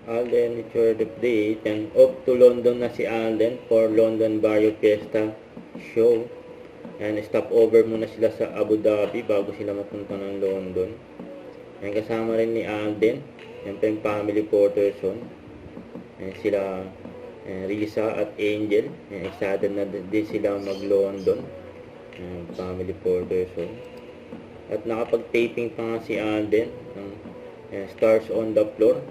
Alden, it's your update. And off to London na si Alden for London Barrio Fiesta show. And stopover muna sila sa Abu Dhabi bago sila mapunta ng London. And kasama rin ni Alden, yung family Porterson. And sila Risa at Angel. And excited na din sila mag-London. Family Porterson. At nakapag-taping pa nga si Alden ng Stars on the Floor.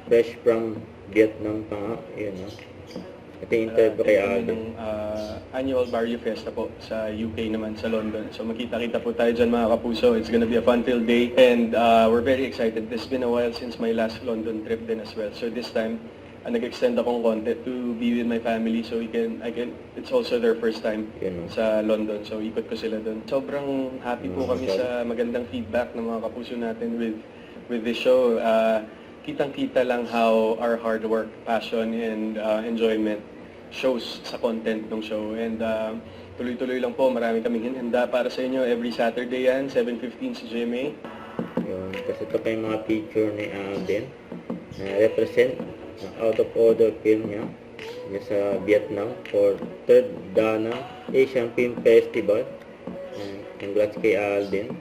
Fresh from Vietnam pa nga. Yun, no? Ito yung interview kay Alden. Annual Barrio Fiesta po sa UK naman, sa London. So makita-kita po tayo dyan mga kapuso. It's gonna be a fun-filled day and we're very excited. It's been a while since my last London trip din as well. So this time, nag-extend akong konti to be with my family so it's also their first time sa London. So ikot ko sila doon. Sobrang happy po kami sa magandang feedback ng mga kapuso natin with this show. Kitang-kita lang how our hard work, passion, and enjoyment shows sa content ng show. And tuloy-tuloy lang po, marami kaming hinanda para sa inyo. Every Saturday yan, 7:15 sa GMA. Yun, kasi ito pa yung mga picture ni Alden na represent out of order film niya sa Vietnam for 3rd Dana Asian Film Festival. Congrats kay Alden.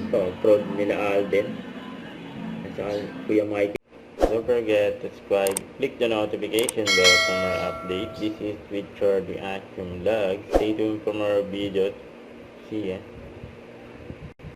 Ito, proud nila Alden at saka Kuya Mike. Don't forget to subscribe, click the notification bell for more updates. This is Richard Reaction Vlog. Stay tuned for more videos. See ya.